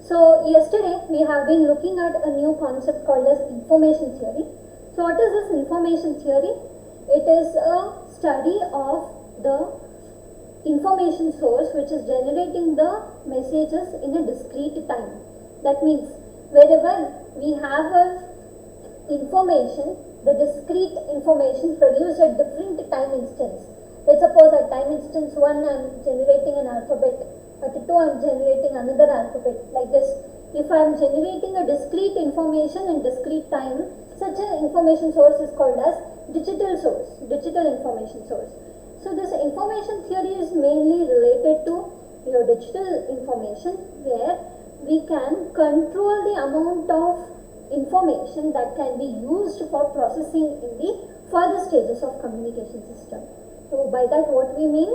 So yesterday we have been looking at a new concept called as information theory. So what is this information theory? It is a study of the information source which is generating the messages in a discrete time. That means wherever we have a information, the discrete information produced at different time instance. Let's suppose at time instance 1 I am generating an alphabet, at 2 I am generating another alphabet, like this. If I am generating a discrete information in discrete time, such an information source is called as digital source, digital information source. So this information theory is mainly related to your digital information, where we can control the amount of information that can be used for processing in the further stages of communication system. So by that what we mean?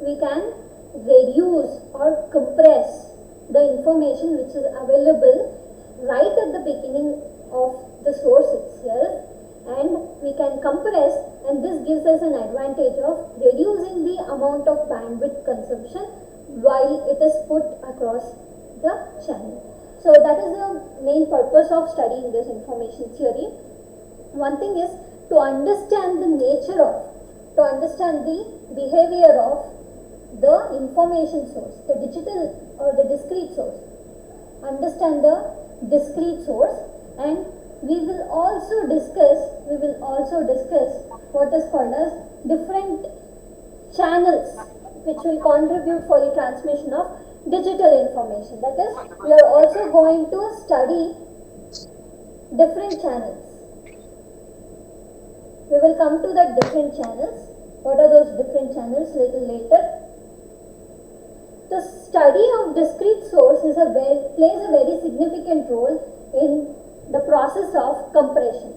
We can reduce or compress the information which is available right at the beginning of the source itself, and we can compress, and this gives us an advantage of reducing the amount of bandwidth consumption while it is put across the channel. So that is the main purpose of studying this information theory. One thing is to understand the nature of, to understand the behavior of the information source, the digital or the discrete source. Understand the discrete source, and we will also discuss what is called as different channels which will contribute for the transmission of digital information. That is, we are also going to study different channels. We will come to the different channels. What are those different channels little later. The study of discrete source plays a very significant role in the process of compression.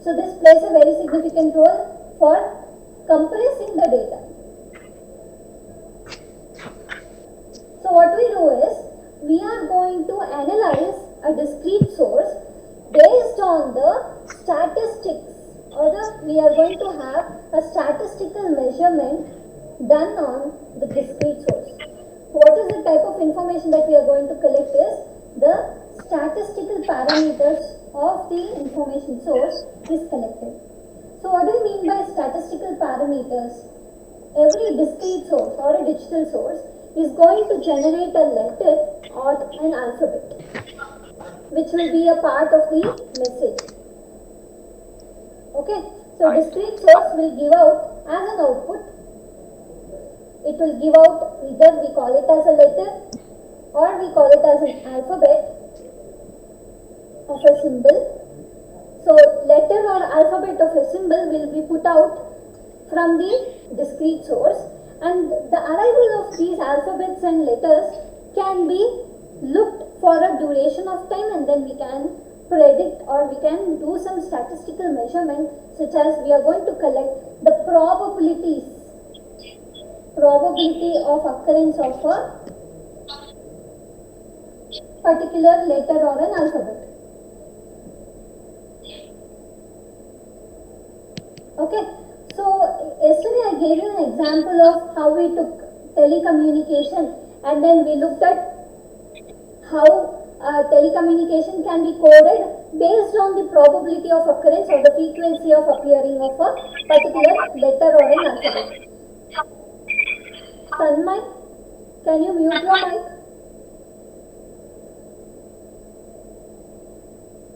So this plays a very significant role for compressing the data. So what we do is, we are going to analyze a discrete source based on the statistics, or we are going to have a statistical measurement done on the discrete source. What is the type of information that we are going to collect is the statistical parameters of the information source is collected. So what do you mean by statistical parameters? Every discrete source or a digital source is going to generate a letter or an alphabet which will be a part of the message. Okay, so discrete source will give out as an output, it will give out either we call it as a letter or we call it as an alphabet of a symbol. So letter or alphabet of a symbol will be put out from the discrete source, and the arrival of these alphabets and letters can be looked for a duration of time, and then we can predict or we can do some statistical measurement, such as we are going to collect the probability of occurrence of a particular letter or an alphabet. Okay, so yesterday I gave you an example of how we took telecommunication, and then we looked at how telecommunication can be coded based on the probability of occurrence or the frequency of appearing of a particular letter or an alphabet. Tanmay, can you mute your mic?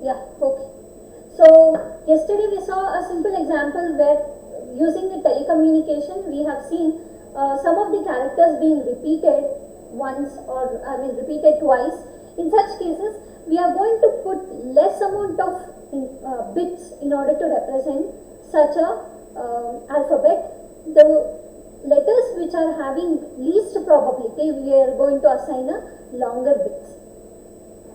Yeah, okay. So yesterday we saw a simple example where using the telecommunication we have seen some of the characters being repeated once, or repeated twice. In such cases we are going to put less amount of bits in order to represent such a alphabet. The letters which are having least probability, we are going to assign a longer bits.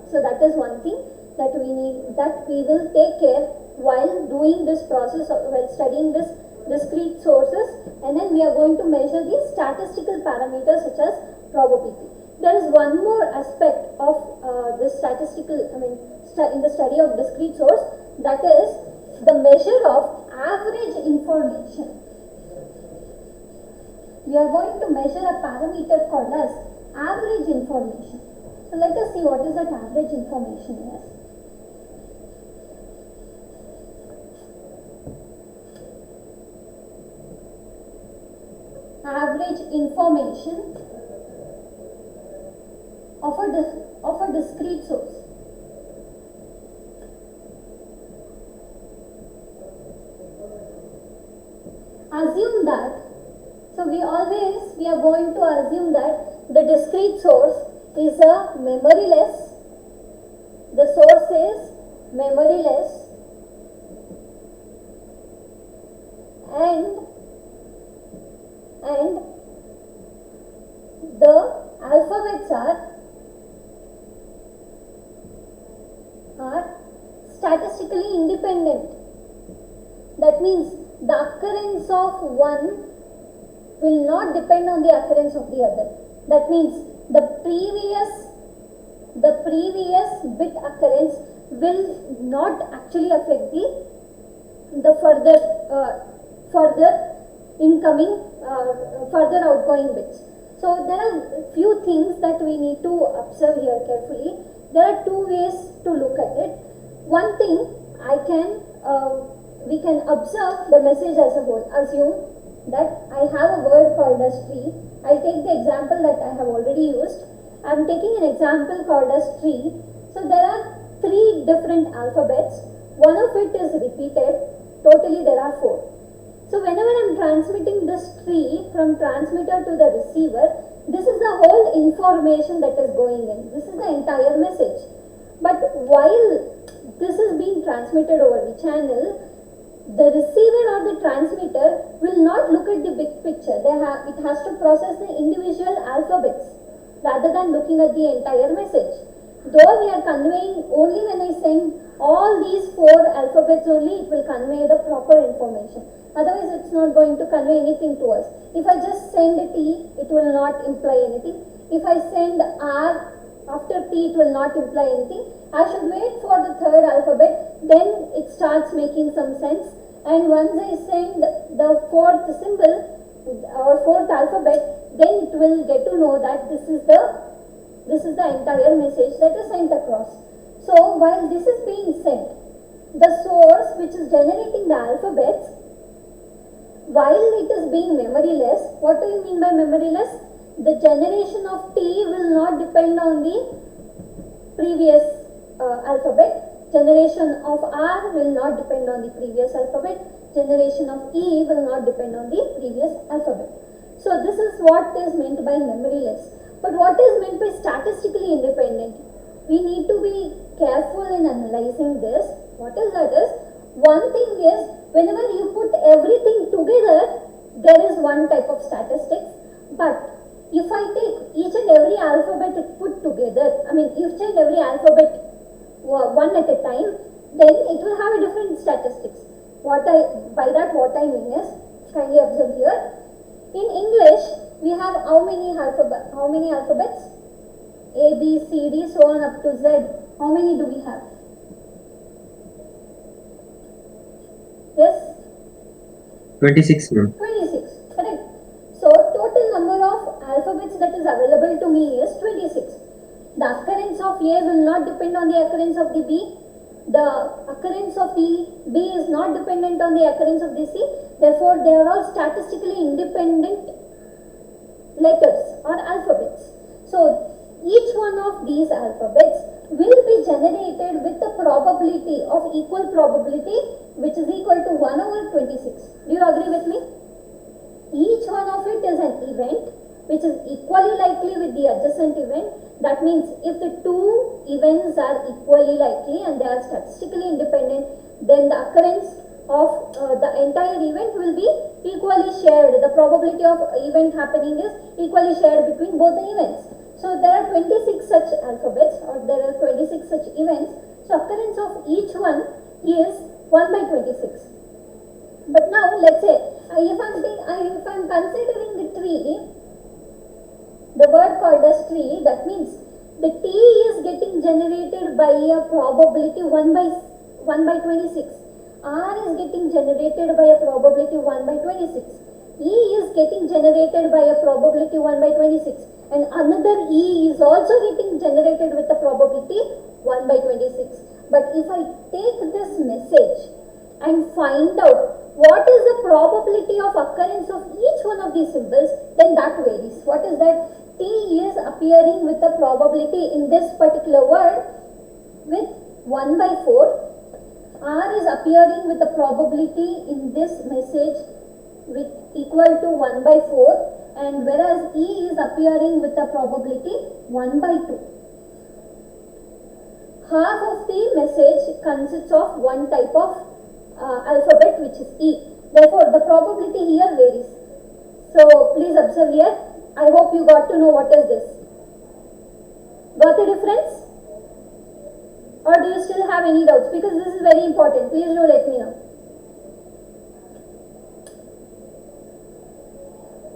So that is one thing that we will take care while doing this process of, while studying this discrete sources, and then we are going to measure the statistical parameters such as probability. There is one more aspect of this statistical, in the study of discrete source, that is the measure of average information. We are going to measure a parameter called as average information. So So let us see what is that average information here. Average information of a discrete source. Assume that, so we are going to assume that the discrete source is a memoryless, the source is memoryless, and the alphabets are statistically independent. That means the occurrence of one will not depend on the occurrence of the other. That means the previous bit occurrence will not actually affect the further incoming further outgoing bits. So there are few things that we need to observe here carefully. There are two ways to look at it. One thing we can observe the message as a whole. Assume that I have a word called as tree. I'll take the example that I have already used. I'm taking an example called as tree. So there are three different alphabets. One of it is repeated. Totally there are four. So whenever I'm transmitting this tree from transmitter to the receiver, this is the whole information that is going in. This is the entire message. But while this is being transmitted over the channel, the receiver or the transmitter will not look at the big picture. It has to process the individual alphabets rather than looking at the entire message. Though we are conveying only when I send all these four alphabets only, it will convey the proper information. Otherwise, it's not going to convey anything to us. If I just send a T, it will not imply anything. If I send R after T, it will not imply anything. I should wait for the third alphabet, then it starts making some sense. And once I send the fourth symbol or fourth alphabet, then it will get to know that this is the entire message that is sent across. So while this is being sent, the source which is generating the alphabets, while it is being memoryless, what do you mean by memoryless? The generation of T will not depend on the previous alphabet. Generation of R will not depend on the previous alphabet. Generation of E will not depend on the previous alphabet. So this is what is meant by memoryless. But what is meant by statistically independent? We need to be careful in analyzing this. What is that is? One thing is, whenever you put everything together, there is one type of statistics. But if I take each and every alphabet put together, each and every alphabet one at a time, then it will have a different statistics. What I mean is, kindly observe here. In English, we have how many alphabets? A, B, C, D, so on up to Z. How many do we have? Yes? 26, ma'am. 26, correct. So, total number of alphabets that is available to me is 26. The occurrence of A will not depend on the occurrence of the B. The occurrence of the B is not dependent on the occurrence of the C. Therefore, they are all statistically independent letters or alphabets. So, each one of these alphabets will be generated with a probability of equal probability, which is equal to 1 over 26. Do you agree with me? Each one of it is an event which is equally likely with the adjacent event. That means if the two events are equally likely and they are statistically independent, then the occurrence of the entire event will be equally shared. The probability of event happening is equally shared between both the events. So there are 26 such alphabets, or there are 26 such events. So occurrence of each one is 1 by 26. But now let's say if I'm considering the tree, the word called as tree, that means the T is getting generated by a probability 1 by 26. R is getting generated by a probability 1 by 26. E is getting generated by a probability 1 by 26. and another E is also getting generated with the probability 1 by 26. But if I take this message and find out what is the probability of occurrence of each one of these symbols, then that varies. What is that? T is appearing with the probability in this particular word with 1 by 4. R is appearing with the probability in this message with equal to 1 by 4, and whereas E is appearing with the probability 1 by 2. Half of the message consists of one type of alphabet, which is E. Therefore, the probability here varies. So, please observe here. I hope you got to know what is this. Got the difference? Or do you still have any doubts? Because this is very important. Please do let me know.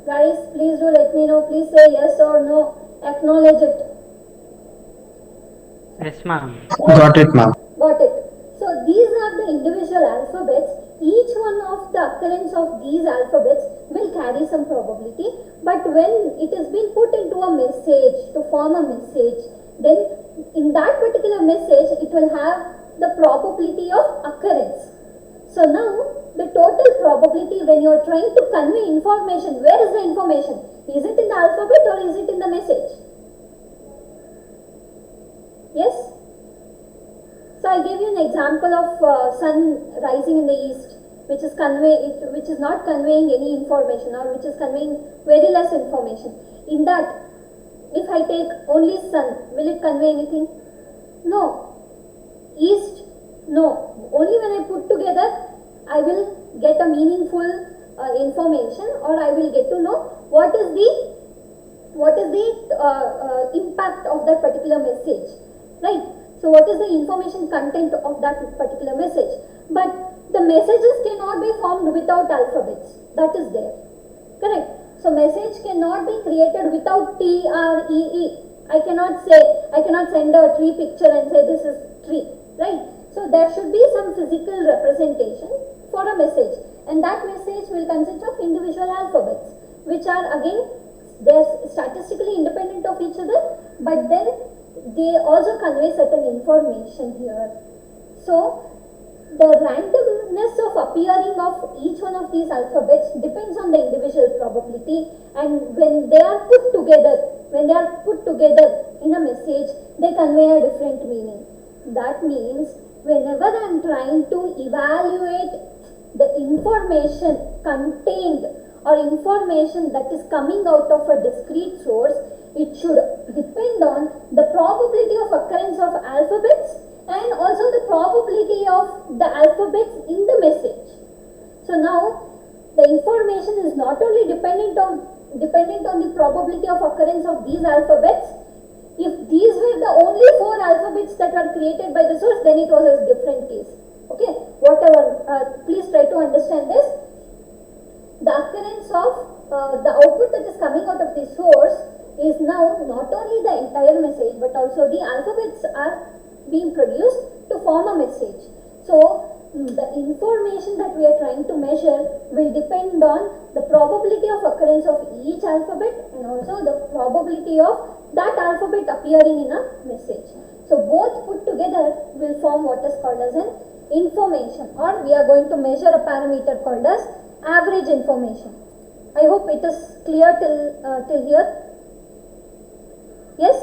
Guys, please do let me know. Please say yes or no. Acknowledge it. Yes, ma'am. Got it, ma'am. Got it. So these are the individual alphabets. Each one of the occurrence of these alphabets will carry some probability. But when it is being put into a message, to form a message, then in that particular message, it will have the probability of occurrence. So now, the total probability when you are trying to convey information, where is the information? Is it in the alphabet or is it in the message? Yes? So I gave you an example of sun rising in the east, which is not conveying any information, or which is conveying very less information. In that, if I take only sun, will it convey anything? No. East? No. Only when I put together, I will get a meaningful information, or I will get to know what is the impact of that particular message, right? So what is the information content of that particular message? But the messages cannot be formed without alphabets. That is there. Correct? So message cannot be created without T, R, E, E. I cannot send a tree picture and say this is tree, right? So there should be some physical representation for a message, and that message will consist of individual alphabets, which are again, they're statistically independent of each other, but then they also convey certain information here. So the randomness of appearing of each one of these alphabets depends on the individual probability, and when they are put together in a message, they convey a different meaning. That means whenever I am trying to evaluate the information contained or information that is coming out of a discrete source, it should depend on the probability of occurrence of alphabets and also the probability of the alphabets in the message. So now the information is not only dependent on the probability of occurrence of these alphabets. If these were the only 4 alphabets that were created by the source, then it was a different case. Okay, whatever, please try to understand this. The occurrence of the output that is coming out of the source is now not only the entire message, but also the alphabets are being produced to form a message. So the information that we are trying to measure will depend on the probability of occurrence of each alphabet and also the probability of that alphabet appearing in a message. So both put together will form what is called as an information, or we are going to measure a parameter called as average information. I hope it is clear till here. Yes?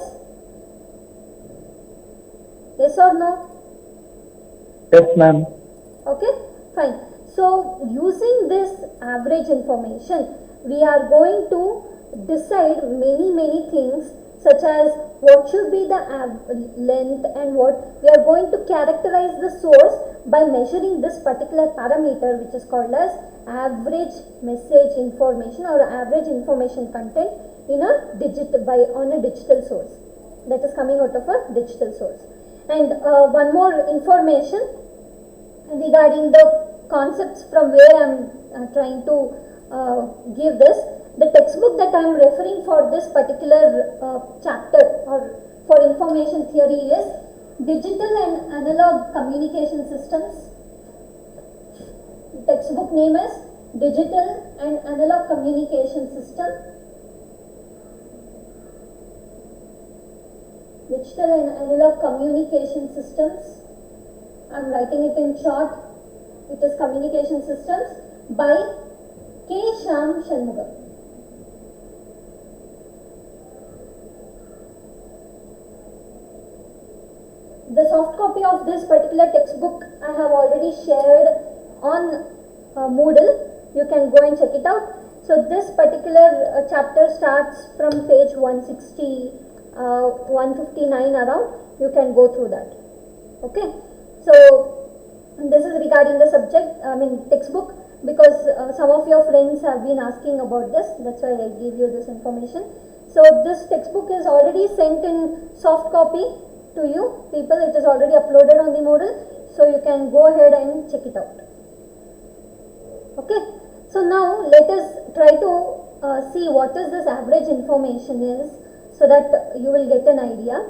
Yes or no? Yes, ma'am. Okay, fine. So using this average information, we are going to decide many things, such as what should be the length, and what we are going to characterize the source by measuring this particular parameter, which is called as average message information or average information content in a on a digital source that is coming out of a digital source. And one more information regarding the concepts from where I am trying to give this. The textbook that I am referring for this particular chapter or for information theory is Digital and Analog Communication Systems. The textbook name is Digital and Analog Communication System. Digital and Analog Communication Systems. I'm writing it in short. It is Communication Systems by K. Shyam Shanmugam. The soft copy of this particular textbook I have already shared on Moodle. You can go and check it out. So this particular chapter starts from page 160, 159 around. You can go through that. Okay. So this is regarding the subject, textbook, because some of your friends have been asking about this. That's why I give you this information. So this textbook is already sent in soft copy to you people. It is already uploaded on the Moodle, so you can go ahead and check it out. Okay, so now let us try to see what is this average information is, so that you will get an idea.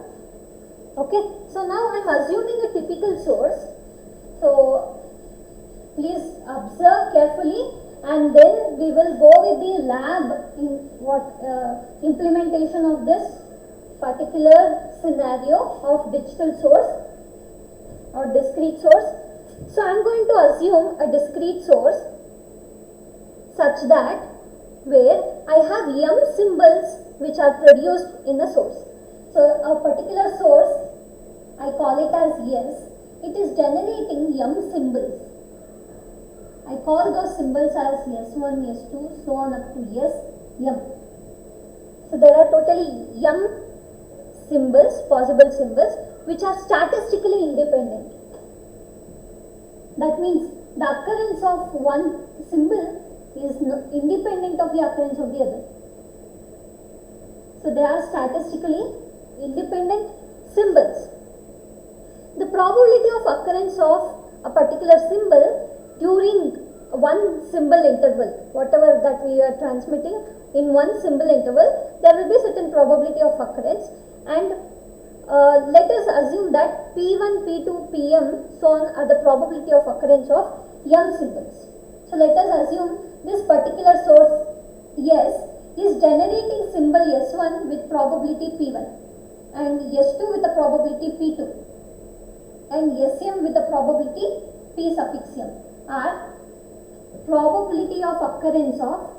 Okay, so now I am assuming a typical source. So please observe carefully, and then we will go with the lab in implementation of this particular scenario of digital source or discrete source. So I am going to assume a discrete source such that where I have m symbols which are produced in a source. So a particular source, I call it as S. It is generating m symbols. I call those symbols as S1, S2, so on up to Sm. So there are totally m symbols, possible symbols, which are statistically independent. That means the occurrence of one symbol is independent of the occurrence of the other. So they are statistically independent symbols. The probability of occurrence of a particular symbol during one symbol interval, whatever that we are transmitting in one symbol interval, there will be certain probability of occurrence, and let us assume that P1, P2, Pm, so on are the probability of occurrence of m symbols. So let us assume this particular source S is generating symbol S1 with probability P1 and S2 with the probability P2 and Sm with the probability P suffix m are probability of occurrence of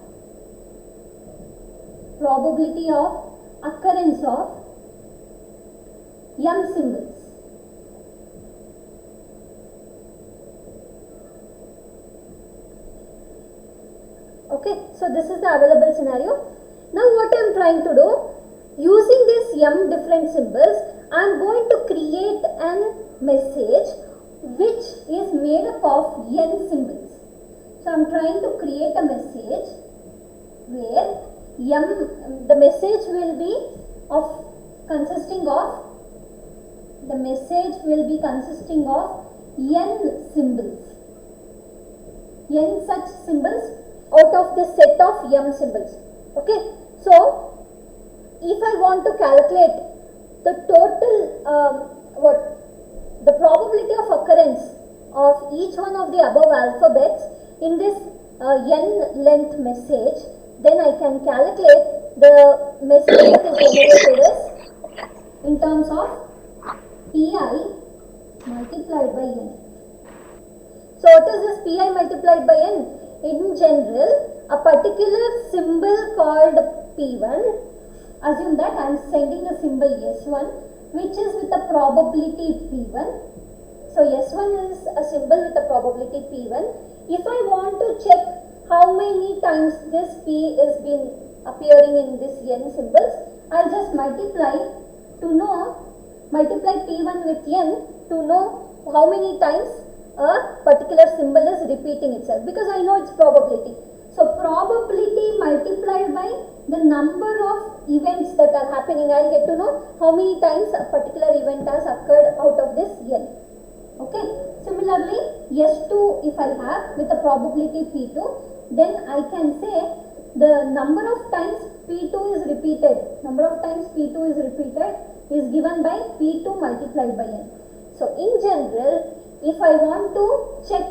m symbols. Okay, so this is the available scenario. Now what I am trying to do, using these m different symbols, I am going to create an message which is made up of n symbols. So I am trying to create a message where the message will be consisting of n symbols, n such symbols out of this set of m symbols. Okay, so if I want to calculate the total the probability of occurrence of each one of the above alphabets in this n length message, then I can calculate the message that is generated as in terms of Pi multiplied by n. So what is this Pi multiplied by n? In general, a particular symbol called P1, assume that I am sending a symbol S1 which is with a probability P1. So S1 is a symbol with a probability P1. If I want to check how many times this P is been appearing in this n symbols, I'll just multiply P1 with n to know how many times a particular symbol is repeating itself, because I know its probability. So probability multiplied by the number of events that are happening, I'll get to know how many times a particular event has occurred out of this n. Okay. Similarly, S2 if I have with a probability P2, then I can say the number of times P2 is repeated is given by P2 multiplied by n. So in general, if I want to check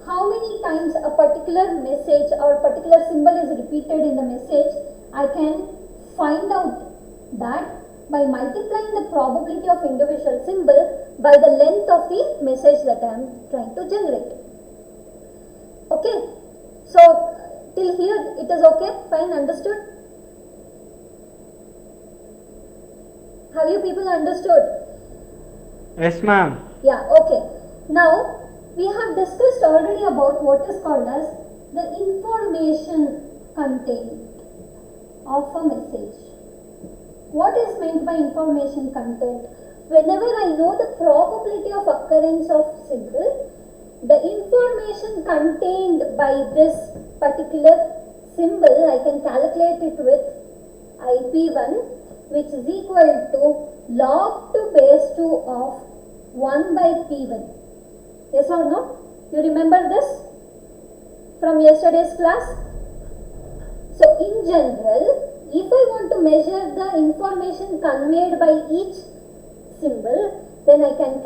how many times a particular message or particular symbol is repeated in the message, I can find out that by multiplying the probability of individual symbol by the length of the message that I am trying to generate. Okay, so till here it is okay, fine, understood? Have you people understood? Yes, ma'am. Yeah, okay. Now we have discussed already about what is called as the information content of a message. What is meant by information content? Whenever I know the probability of occurrence of symbol, the information contained by this particular symbol, I can calculate it with IP1, which is equal to log to base 2 of 1 by P1. Yes or no? You remember this from yesterday's class? So in general, if I want to measure the information conveyed by each symbol, then I can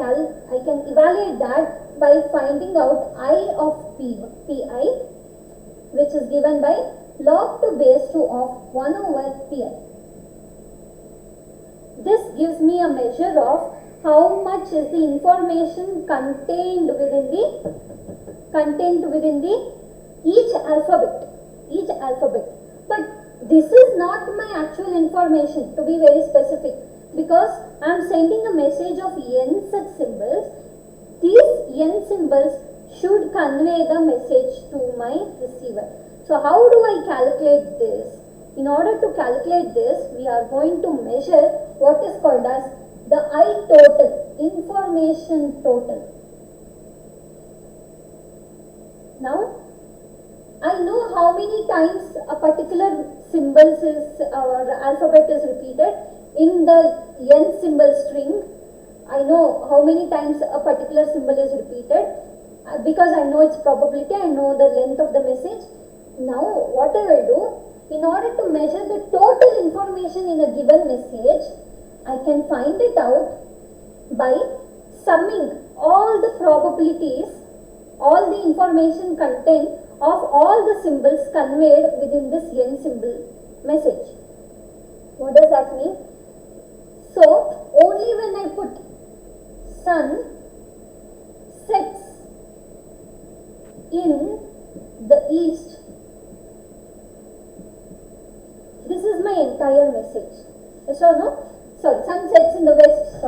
evaluate that by finding out I of Pi, which is given by log to base 2 of 1 over Pi. This gives me a measure of how much is the information contained within the each alphabet. But this is not my actual information, to be very specific, because I am sending a message of n such symbols. These n symbols should convey the message to my receiver. So how do I calculate this? In order to calculate this, we are going to measure what is called as the I total, information total. Now, I know how many times a particular symbol or alphabet is repeated in the n symbol string. I know how many times a particular symbol is repeated because I know its probability, I know the length of the message. Now, what I will do, in order to measure the total information in a given message, I can find it out by summing all the probabilities, all the information content of all the symbols conveyed within this n symbol message. What does that mean? So, only when I put sun sets in the east, this is my entire message. Yes or no? Sorry, sun sets in the west.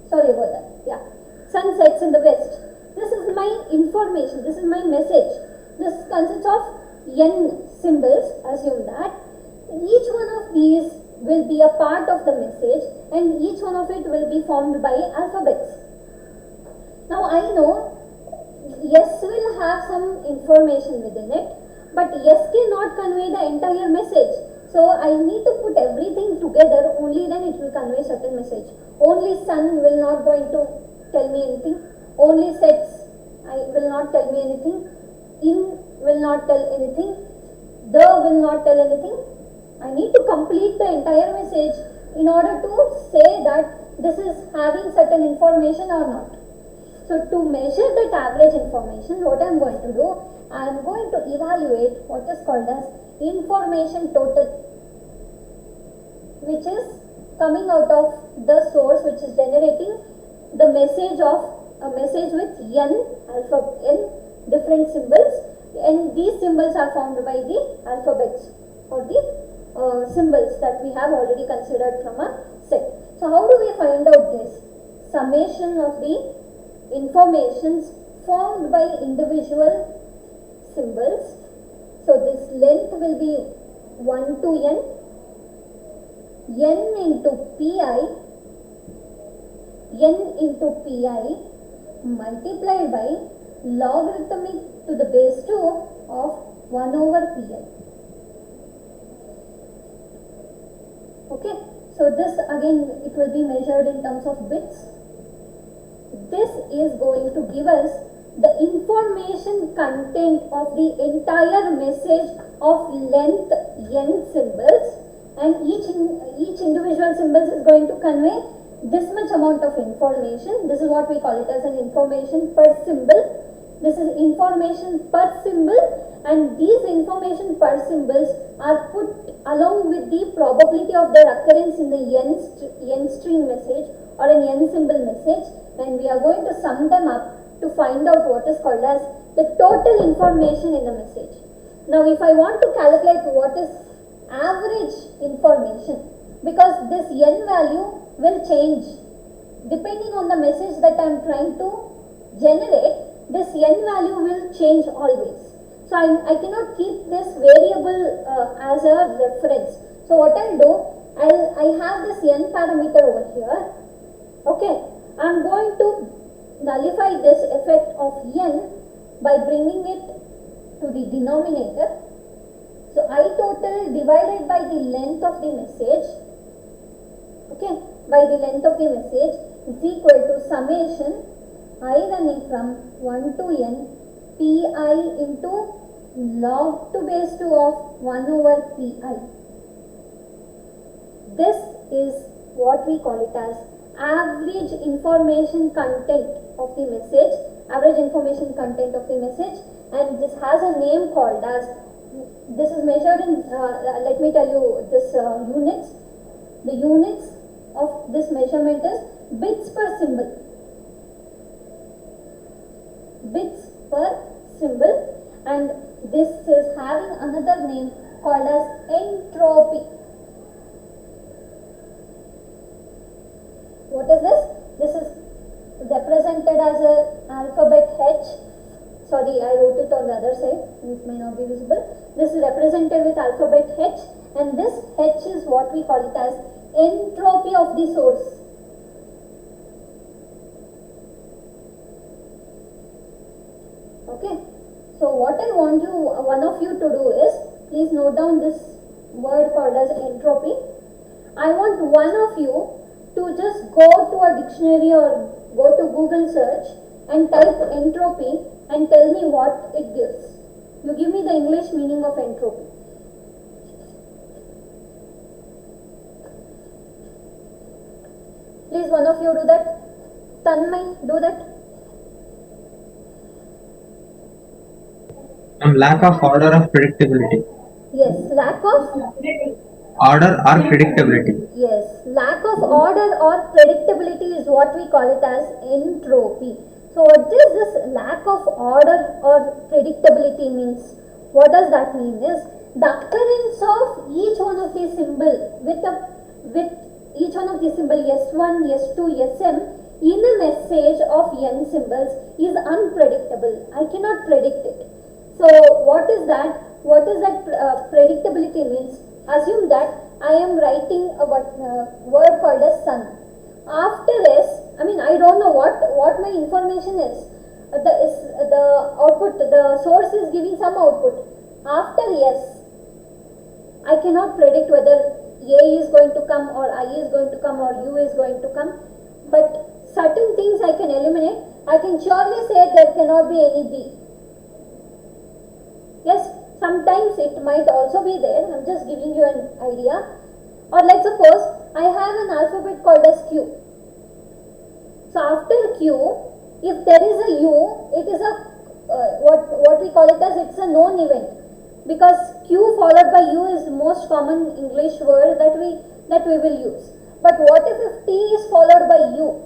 Sorry about that. Yeah, sun sets in the west. This is my information. This is my message. This consists of n symbols. Assume that each one of these will be a part of the message, and each one of it will be formed by alphabets. Now I know yes will have some information within it, but yes cannot convey the entire message. So I need to put everything together, only then it will convey certain message. Only sun will not going to tell me anything. Only sets will not tell me anything. In will not tell anything. The will not tell anything. I need to complete the entire message in order to say that this is having certain information or not. So to measure that average information, what I am going to do, I am going to evaluate what is called as information total, which is coming out of the source, which is generating the message of a message with n different symbols, and these symbols are formed by the alphabets or the symbols that we have already considered from a set. So how do we find out this? Summation of the informations formed by individual symbols. So this length will be 1 to n into pi, multiplied by logarithmic to the base 2 of 1 over pi. Okay, so this again it will be measured in terms of bits. This is going to give us the information content of the entire message of length n symbols, and each individual symbols is going to convey this much amount of information. This is what we call it as an information per symbol. This is information per symbol, and these information per symbols are put along with the probability of their occurrence in the n string message or an n symbol message, and we are going to sum them up to find out what is called as the total information in the message. Now if I want to calculate what is average information, because this n value will change depending on the message that I am trying to generate, this n value will change always. So I cannot keep this variable as a reference. So what I'll do, I have this n parameter over here. Okay, I'm going to nullify this effect of n by bringing it to the denominator. So I total divided by the length of the message, okay, by the length of the message is equal to summation I running from 1 to n pi into log to base 2 of 1 over pi. This is what we call it as average information content of the message, average information content of the message, and this has a name called as, this is measured in, let me tell you this units. The units of this measurement is bits per symbol. Bits per symbol, and this is having another name called as entropy. What is this? This is represented as a alphabet H. Sorry, I wrote it on the other side, it may not be visible. This is represented with alphabet H, and this H is what we call it as entropy of the source. Okay, so what I want one of you to do is, please note down this word called as entropy. I want one of you to just go to a dictionary or go to Google search and type entropy and tell me what it gives. You give me the English meaning of entropy. Please, one of you do that. Tanmay, do that. Lack of order of predictability. Yes, lack of Order or predictability. Yes, lack of order or predictability is what we call it as entropy. So what does this lack of order or predictability means? What does that mean is the occurrence of each one of these symbols with each one of these symbols S1, S2, Sm in a message of n symbols is unpredictable. I cannot predict it. So what is that? What is that predictability means? Assume that I am writing a word called as sun. After S, I don't know what my information is. The output, the source is giving some output. After S, I cannot predict whether A is going to come or I is going to come or U is going to come. But certain things I can eliminate. I can surely say there cannot be any B. Yes, sometimes it might also be there. I'm just giving you an idea. Or let's suppose I have an alphabet called as Q. So after Q, if there is a U, it is a what we call it as, it's a known event, because Q followed by U is the most common English word that we will use. But what if T is followed by U?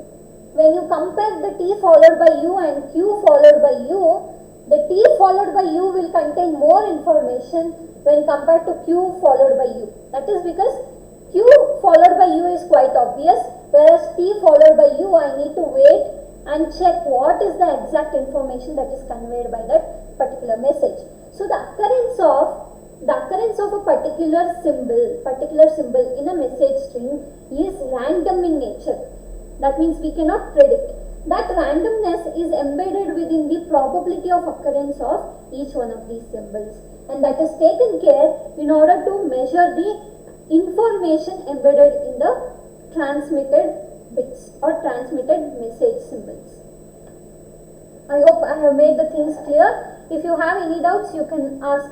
When you compare the T followed by U and Q followed by U, the T followed by U will contain more information when compared to Q followed by U. That is because Q followed by U is quite obvious, whereas T followed by U, I need to wait and check what is the exact information that is conveyed by that particular message. So the occurrence of a particular symbol in a message string is random in nature. That means we cannot predict. That randomness is embedded within the probability of occurrence of each one of these symbols, and that is taken care in order to measure the information embedded in the transmitted bits or transmitted message symbols. I hope I have made the things clear. If you have any doubts, you can ask.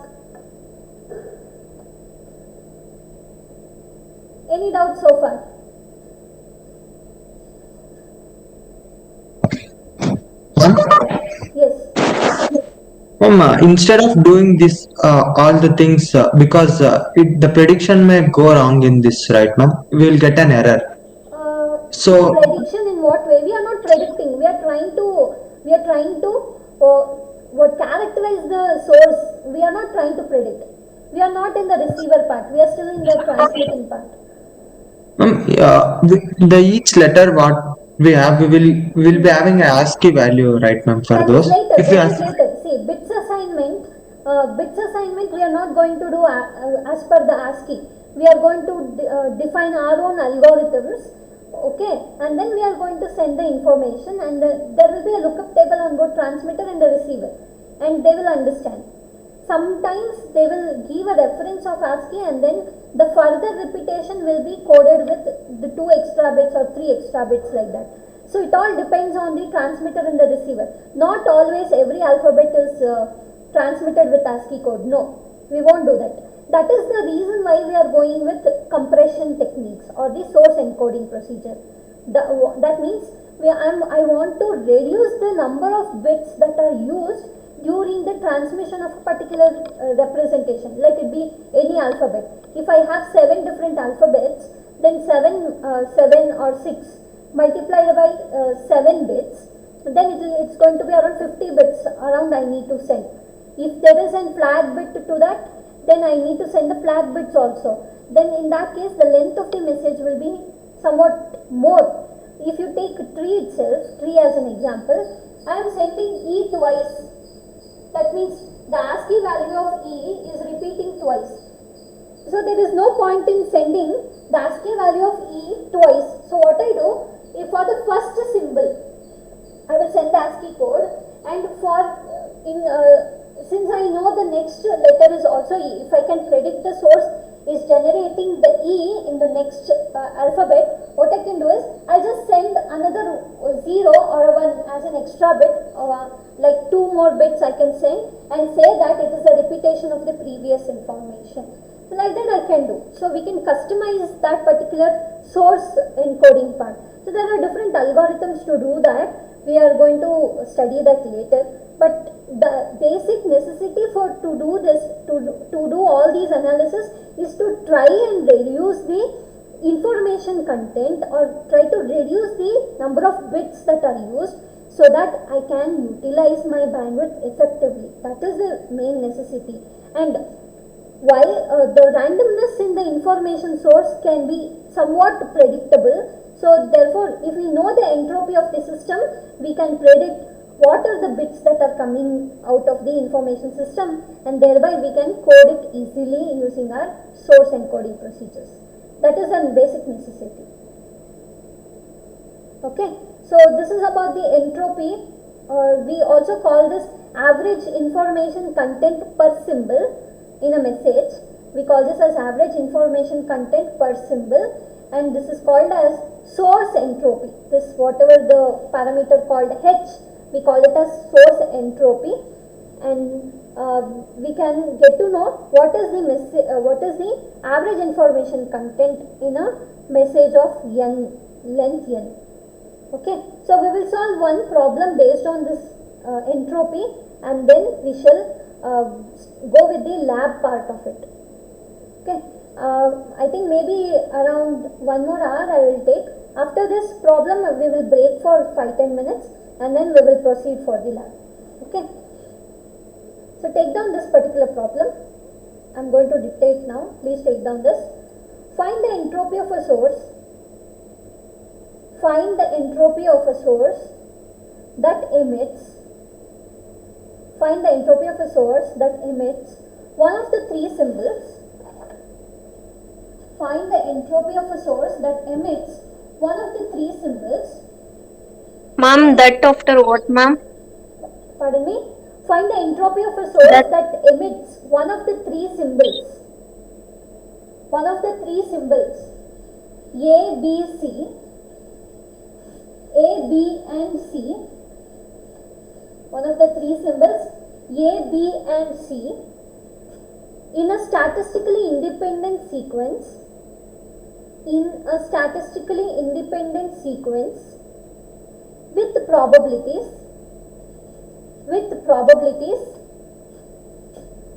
Any doubts so far? Yes. Instead of doing this, all the things, because the prediction may go wrong in this, right, ma'am? We will get an error. So, Prediction in what way? We are not predicting. We are trying to uh, what characterize the source. We are not trying to predict. We are not in the receiver part. We are still in the transmitting part. the each letter what we have, we will be having a ASCII value, right, ma'am? For That is those, later. if you That is ask, later. See, bits assignment. Bits assignment. We are not going to do as per the ASCII. We are going to define our own algorithms. Okay, and then we are going to send the information, and there will be a lookup table on both transmitter and the receiver, and they will understand. Sometimes they will give a reference of ASCII, and then the further repetition will be coded with the 2 extra bits or 3 extra bits, like that. So it all depends on the transmitter and the receiver. Not always every alphabet is transmitted with ASCII code. No, we won't do that. That is the reason why we are going with compression techniques or the source encoding procedure. That means I want to reduce the number of bits that are used during the transmission of a particular representation. Let it be any alphabet. If I have 7 different alphabets, then 7 or 6 multiplied by 7 bits, then it's going to be around 50 bits around I need to send. If there is a flag bit to that, then I need to send the flag bits also. Then in that case, the length of the message will be somewhat more. If you take tree itself, tree as an example, I am sending E twice. That means the ASCII value of E is repeating twice. So there is no point in sending the ASCII value of E twice. So what I do, if for the first symbol, I will send the ASCII code, and since I know the next letter is also E, if I can predict the source is generating the E in the next alphabet, what I can do is I'll just send another 0 or a 1 as an extra bit, like 2 more bits I can send, and say that it is a repetition of the previous information. So like that I can do. So we can customize that particular source encoding part. So there are different algorithms to do that. We are going to study that later. But the basic necessity to do this, to do all these analysis, is to try and reduce the information content, or try to reduce the number of bits that are used, so that I can utilize my bandwidth effectively. That is the main necessity. And while the randomness in the information source can be somewhat predictable, so therefore if we know the entropy of the system, we can predict what are the bits that are coming out of the information system, and thereby we can code it easily using our source encoding procedures. That is a basic necessity. Okay, so this is about the entropy, or we also call this average information content per symbol in a message. We call this as average information content per symbol, and this is called as source entropy. This, whatever the parameter called H, we call it as source entropy, and we can get to know what is the average information content in a message of n, length n. Okay, so we will solve one problem based on this entropy, and then we shall go with the lab part of it. Okay, I think maybe around 1 more hour I will take. After this problem, we will break for 5-10 minutes, and then we will proceed for the lab. Okay, so take down this particular problem. I am going to dictate now. Please take down this. Find the entropy of a source. Find the entropy of a source that emits. Find the entropy of a source that emits one of the 3 symbols. Find the entropy of a source that emits one of the 3 symbols. Ma'am, that after what, ma'am? Pardon me? Find the entropy of a source that emits one of the 3 symbols. One of the 3 symbols. A, B, C. A, B and C. One of the 3 symbols A, B and C in a statistically independent sequence. In a statistically independent sequence with probabilities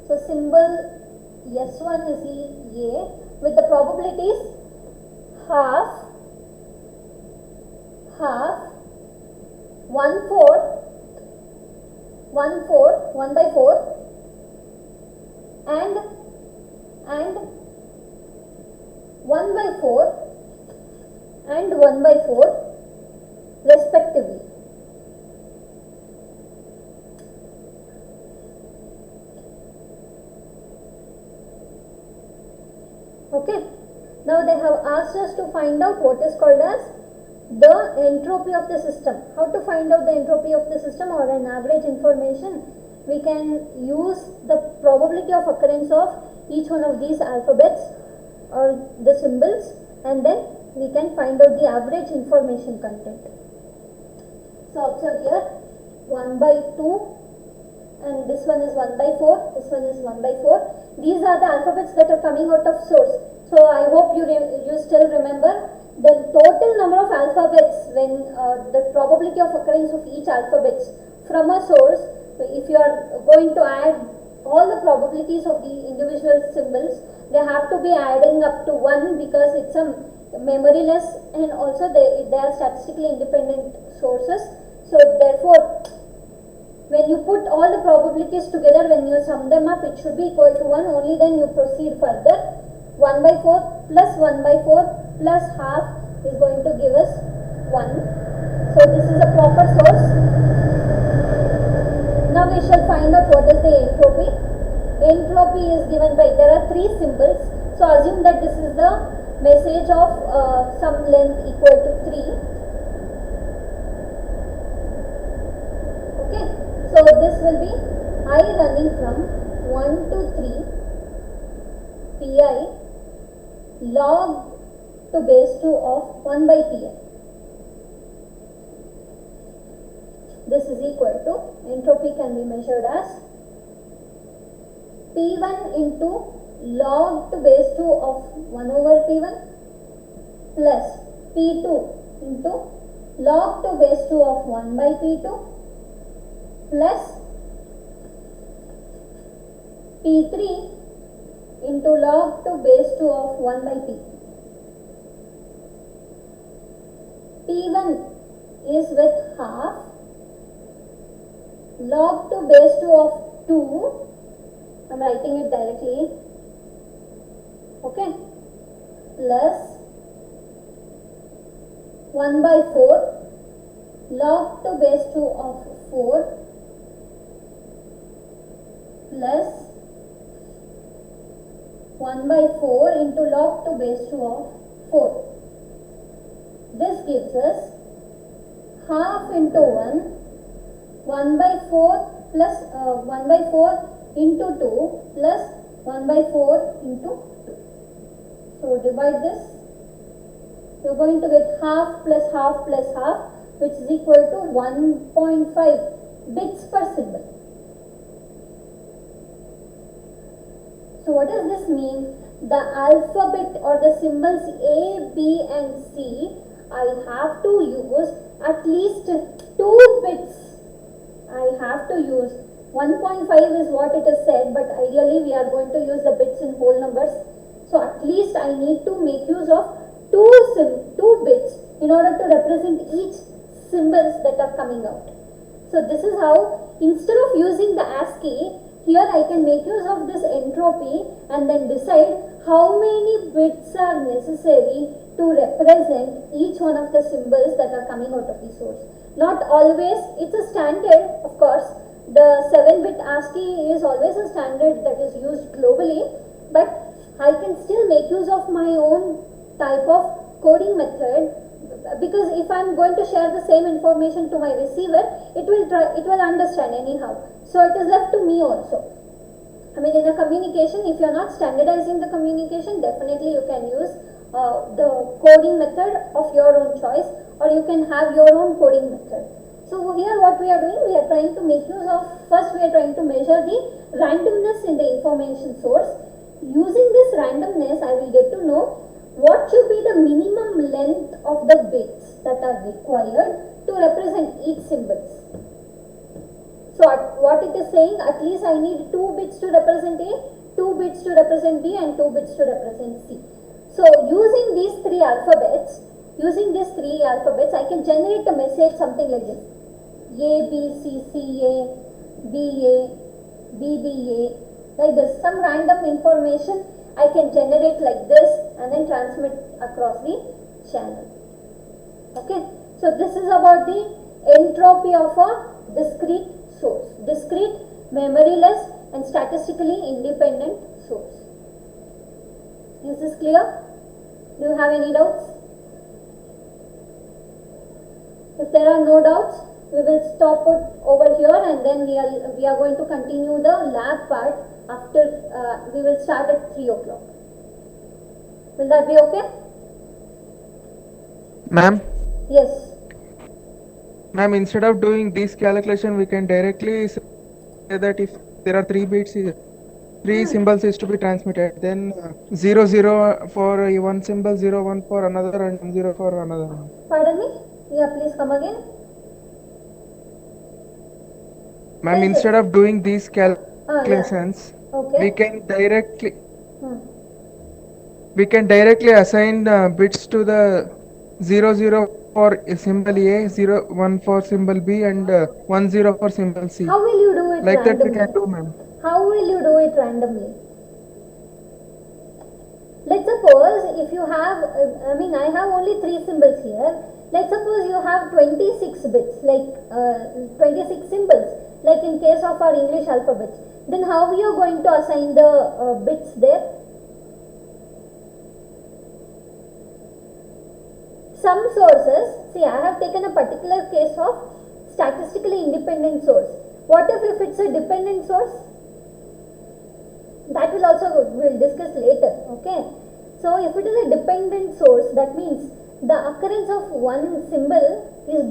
So symbol S1 is A with the probabilities half, 1/4, 1/4, and 1/4 and 1/4 respectively. Okay. Now they have asked us to find out what is called as the entropy of the system. How to find out the entropy of the system or an average information? We can use the probability of occurrence of each one of these alphabets or the symbols, and then we can find out the average information content. So observe here 1/2, and this one is 1/4, this one is 1/4. These are the alphabets that are coming out of source. So I hope you still remember the total number of alphabets when the probability of occurrence of each alphabets from a source. If you are going to add all the probabilities of the individual symbols, they have to be adding up to 1 because it's a memoryless, and also they are statistically independent sources. So therefore, when you put all the probabilities together, when you sum them up, it should be equal to 1. Only then you proceed further. 1/4 plus 1/4 plus half is going to give us 1. So this is a proper source. Now we shall find out what is the entropy. Entropy is given by, there are 3 symbols. So assume that this is the message of some length equal to 3. Okay. So this will be I running from 1 to 3 pi log to base 2 of 1 by pi. This is equal to, entropy can be measured as P1 into log to base 2 of 1 over P1 plus P2 into log to base 2 of 1 by P2 plus P3 into log to base 2 of 1 by P. P1 is with half, log to base 2 of 2, I am writing it directly, okay, plus 1/4, log to base 2 of 4 plus 1/4 into log to base 2 of 4. This gives us half into 1, 1/4 plus 1/4 into 2 plus 1/4 into 2. So divide this. You are going to get half plus half plus half, which is equal to 1.5 bits per symbol. So what does this mean? The alphabet or the symbols A, B and C, I have to use at least 2 bits. I have to use 1.5 is what it is said, but ideally we are going to use the bits in whole numbers. So at least I need to make use of 2 bits in order to represent each symbols that are coming out. So this is how, instead of using the ASCII, here I can make use of this entropy and then decide how many bits are necessary to represent each one of the symbols that are coming out of the source. Not always, it's a standard, of course. The 7-bit ASCII is always a standard that is used globally, but I can still make use of my own type of coding method, because if I am going to share the same information to my receiver, it will understand anyhow. So it is left to me also. I mean, in a communication, if you are not standardizing the communication, definitely you can use the coding method of your own choice, or you can have your own coding method. So here what we are doing, we are trying to make use of, first we are trying to measure the randomness in the information source. Using this randomness, I will get to know what should be the minimum length of the bits that are required to represent each symbols. So what it is saying, at least I need 2 bits to represent A, 2 bits to represent B, and 2 bits to represent C. So using these three alphabets, I can generate a message something like this: A, B, C, C, A, B, A, B, B, A, like this. Some random information I can generate like this and then transmit across the channel. Okay, so this is about the entropy of a discrete source, discrete, memoryless, and statistically independent source. Is this clear? Do you have any doubts? If there are no doubts, we will stop it over here, and then we are going to continue the lab part after we will start at 3 o'clock. Will that be okay? Ma'am, Yes. ma'am, instead of doing this calculation, we can directly say that if there are 3 bits, 3 symbols is to be transmitted, then 0 0 for one symbol, 0 1 for another, and 1 0 for another. Pardon me? Yeah, please come again. Ma'am, Yes, instead sir. of doing these calculations, Okay. we can directly Hmm. assign bits to the 0 0 for symbol A, 0 1 for symbol B, and 1 0 for symbol C. How will you do it Like that we randomly? can do, ma'am. How will you do it randomly? Let's suppose if you have, I have only 3 symbols here. Let's suppose you have 26 bits, like 26 symbols, like in case of our English alphabet. Then how we are going to assign the bits there? Some sources, see, I have taken a particular case of statistically independent source. What if it's a dependent source? That will also we'll discuss later. Okay, so if it is a dependent source, that means the occurrence of one symbol is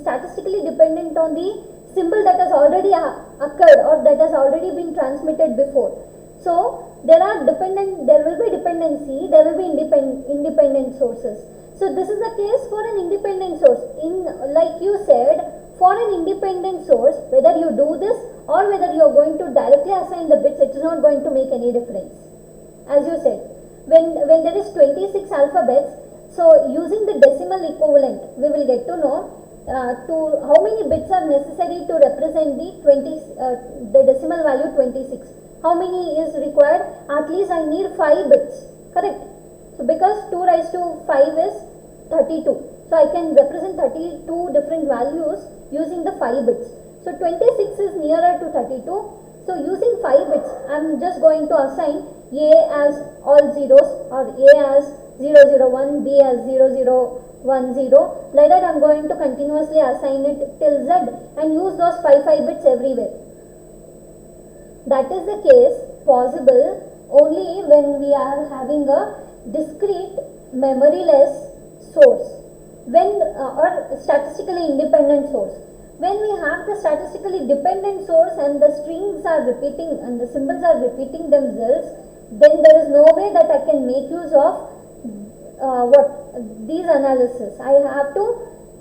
statistically dependent on the symbol that has already occurred or that has already been transmitted before. So there will be dependency, there will be independent sources. So this is the case for an independent source. Like you said, for an independent source, whether you do this or whether you are going to directly assign the bits, it is not going to make any difference. As you said, when there is 26 alphabets, so using the decimal equivalent, we will get to know to how many bits are necessary to represent the decimal value 26. How many is required? At least I need 5 bits, correct? So because 2 raised to 5 is 32. So I can represent 32 different values using the 5 bits. So 26 is nearer to 32. So using 5 bits, I am just going to assign A as all zeros, or A as 001, B as 0010. Like that I am going to continuously assign it till Z and use those 5 bits everywhere. That is the case possible only when we are having a discrete memoryless source, or statistically independent source. When we have the statistically dependent source and the strings are repeating and the symbols are repeating themselves, then there is no way that I can make use of these analysis. I have to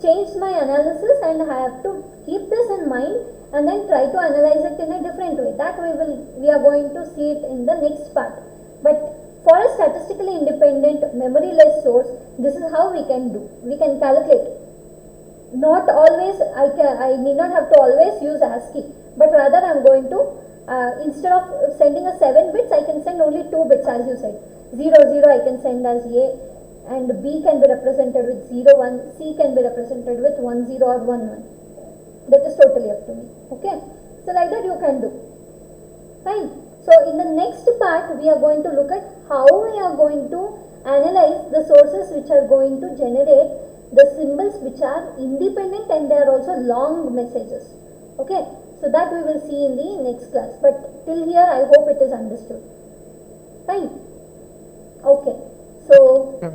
change my analysis and I have to keep this in mind and then try to analyze it in a different way. That we are going to see it in the next part. But for a statistically independent memoryless source, this is how we can do. We can calculate. Not always, I need not have to always use ASCII, but rather I am going to, instead of sending a 7 bits, I can send only 2 bits, as you said. 0 0 I can send as A, and B can be represented with 0 1, C can be represented with 1 0 or 1 1. That is totally up to me. Okay, so like that you can do. Fine. So in the next part, we are going to look at how we are going to analyze the sources which are going to generate the symbols which are independent and they are also long messages. Okay, so that we will see in the next class. But till here, I hope it is understood. Fine. Okay, so